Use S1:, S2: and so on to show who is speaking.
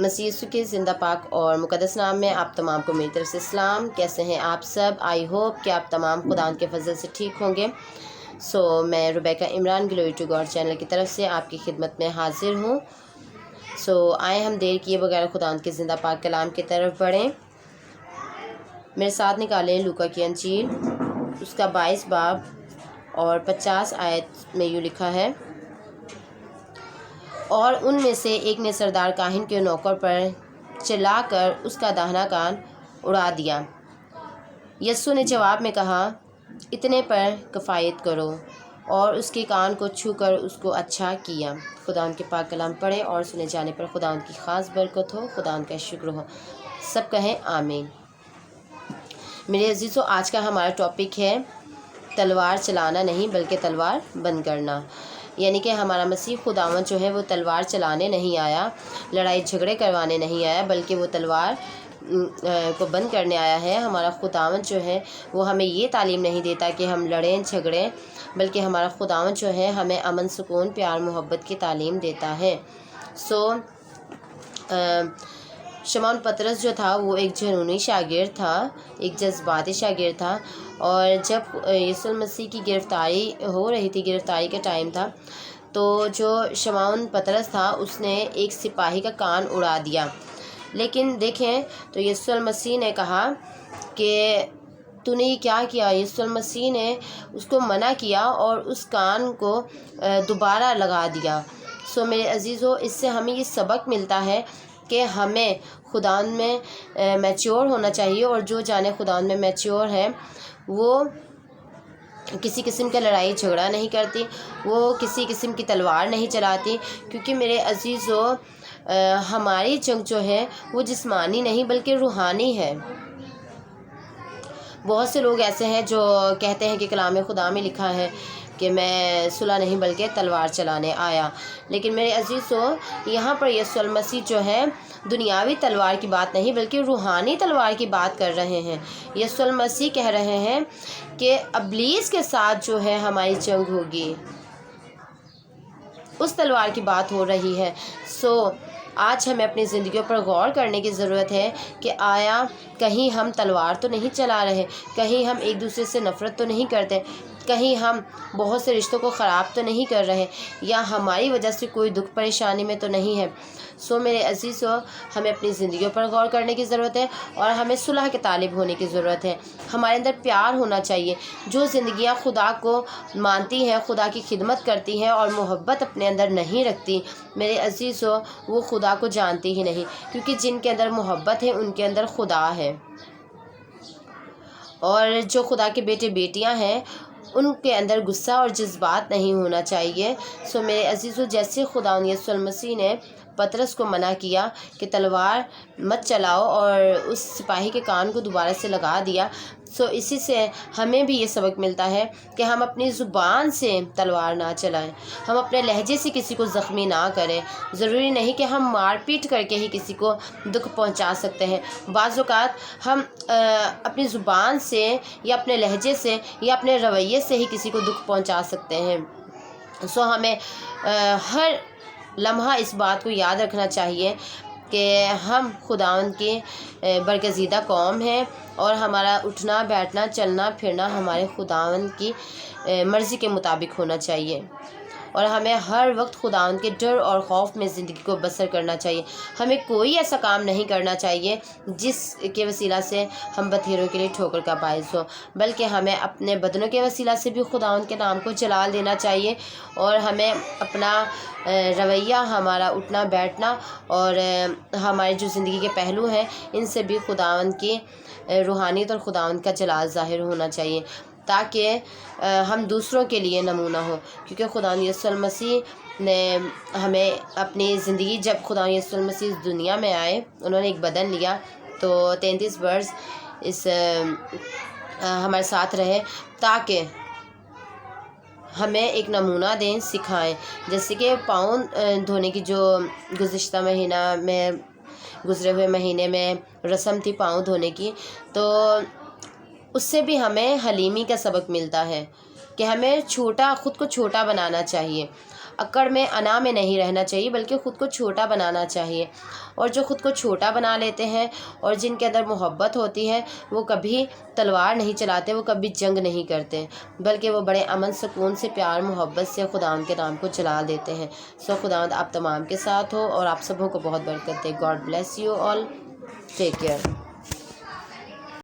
S1: मसीह यीशु के ज़िंदा पाक और मुक़द्दस नाम में आप तमाम को मेरी तरफ से सलाम। कैसे हैं आप सब? आई होप कि आप तमाम खुदा के फजल से ठीक होंगे। मैं Rubaika Imran glory to God channel की तरफ से आपकी खिदमत में हाजिर हूँ। आए हम देर किए बगैर खुदा के ज़िंदा पाक कलाम की तरफ बढ़ें। मेरे साथ निकालें लूका की अंजील, उसका 22 बाब और 50 आयत में यूँ लिखा है, और उनमें से एक ने सरदार काहिन के नौकर पर चिल्लाकर उसका दाहिना कान उड़ा दिया। यस्सु ने जवाब में कहा, इतने पर किफ़ायत करो, और उसके कान को छूकर उसको अच्छा किया। खुदा के पाक कलाम पढ़े और सुने जाने पर खुदा की ख़ास बरकत हो, खुदा का शुक्र हो। सब कहें आमीन। मेरे अजीज़ों, आज का हमारा टॉपिक है तलवार चलाना नहीं बल्कि तलवार बंद करना। यानी कि हमारा मसीह खुदावंद जो है वो तलवार चलाने नहीं आया, लड़ाई झगड़े करवाने नहीं आया, बल्कि वो तलवार को बंद करने आया है। हमारा खुदावंद जो है वो हमें ये तालीम नहीं देता कि हम लड़ें झगड़ें, बल्कि हमारा खुदावंद जो है हमें अमन, सुकून, प्यार, मोहब्बत की तालीम देता है। शमौन पतरस जो था वो एक जुनूनी शागिर्द था, एक जज्बाती शागिर्द था। और जब यीशु मसीह की गिरफ़्तारी हो रही थी, गिरफ़्तारी का टाइम था, तो जो शमौन पतरस था उसने एक सिपाही का कान उड़ा दिया। लेकिन देखें तो यीशु मसीह ने कहा कि तूने ये क्या किया। यीशु मसीह ने उसको मना किया और उस कान को दोबारा लगा दिया। मेरे अजीज़ों, इससे हमें ये सबक मिलता है कि हमें खुदान में मैच्योर होना चाहिए, और जो जाने खुदान में मैच्योर है वो किसी किस्म का लड़ाई झगड़ा नहीं करती, वो किसी किस्म की तलवार नहीं चलाती। क्योंकि मेरे अजीज़ों, हमारी जंग जो है वो जिस्मानी नहीं बल्कि रूहानी है। बहुत से लोग ऐसे हैं जो कहते हैं कि कलाम खुदा में लिखा है कि मैं सुलह नहीं बल्कि तलवार चलाने आया। लेकिन मेरे अजीज़ों, यहाँ पर यीशु मसीह जो है दुनियावी तलवार की बात नहीं बल्कि रूहानी तलवार की बात कर रहे हैं। यीशु मसीह कह रहे हैं कि इब्लीस के साथ जो है हमारी जंग होगी, उस तलवार की बात हो रही है। आज हमें अपनी ज़िंदगियों पर गौर करने की ज़रूरत है कि आया कहीं हम तलवार तो नहीं चला रहे, कहीं हम एक दूसरे से नफ़रत तो नहीं करते, कहीं हम बहुत से रिश्तों को ख़राब तो नहीं कर रहे, या हमारी वजह से कोई दुख परेशानी में तो नहीं है। मेरे अजीज़ों, हमें अपनी ज़िंदगियों पर गौर करने की ज़रूरत है और हमें सुलह के तालिब होने की ज़रूरत है। हमारे अंदर प्यार होना चाहिए। जो ज़िंदगियाँ खुदा को मानती हैं, खुदा की खिदमत करती हैं और मोहब्बत अपने अंदर नहीं रखती, मेरे अजीज़ों, वो खुदा को जानती ही नहीं। क्योंकि जिनके अंदर मोहब्बत है उनके अंदर खुदा है, और जो खुदा के बेटे बेटियां हैं उनके अंदर गुस्सा और जज्बात नहीं होना चाहिए। मेरे अजीज़ों, जैसे खुदा यीशु मसीह ने पतरस को मना किया कि तलवार मत चलाओ और उस सिपाही के कान को दोबारा से लगा दिया, इसी से हमें भी ये सबक मिलता है कि हम अपनी ज़ुबान से तलवार ना चलाएं, हम अपने लहजे से किसी को ज़ख्मी ना करें। ज़रूरी नहीं कि हम मारपीट करके ही किसी को दुख पहुंचा सकते हैं। बाज़ औक़ात हम अपनी ज़ुबान से या अपने लहजे से या अपने रवैये से ही किसी को दुख पहुंचा सकते हैं। हमें हर लम्हा इस बात को याद रखना चाहिए कि हम खुदावंद की बरगज़ीदा कौम हैं, और हमारा उठना बैठना चलना फिरना हमारे खुदावंद की मर्ज़ी के मुताबिक होना चाहिए, और हमें हर वक्त खुदावंद के डर और खौफ में ज़िंदगी को बसर करना चाहिए। हमें कोई ऐसा काम नहीं करना चाहिए जिसके वसीला से हम बथेरों के लिए ठोकर का बायस हो, बल्कि हमें अपने बदनों के वसीला से भी खुदावंद के नाम को जलाल देना चाहिए, और हमें अपना रवैया, हमारा उठना बैठना और हमारी जो ज़िंदगी के पहलू हैं, इनसे भी खुदावंद की रूहानियत और खुदावंद का जलाल ज़ाहिर होना चाहिए, ताकि हम दूसरों के लिए नमूना हो। क्योंकि खुदा यीशु मसीह ने हमें अपनी ज़िंदगी, जब खुदा यीशु मसीह इस दुनिया में आए, उन्होंने एक बदन लिया, तो 33 वर्ष इस हमारे साथ रहे, ताकि हमें एक नमूना दें, सिखाएं। जैसे कि पाँव धोने की जो गुज़िश्ता महीना में, गुज़रे हुए महीने में रस्म थी पाँव धोने की, तो उससे भी हमें हलीमी का सबक मिलता है कि हमें ख़ुद को छोटा बनाना चाहिए। اکڑ میں انا میں نہیں رہنا چاہیے بلکہ خود کو چھوٹا بنانا چاہیے، اور جو خود کو چھوٹا بنا لیتے ہیں اور جن کے اندر محبت ہوتی ہے وہ کبھی تلوار نہیں چلاتے، وہ کبھی جنگ نہیں کرتے، بلکہ وہ بڑے امن سکون سے پیار محبت سے خداوند کے نام کو چلا دیتے ہیں۔ خداوند آپ تمام کے ساتھ ہو اور آپ سبوں کو بہت برکت دے۔ God bless you all, take care.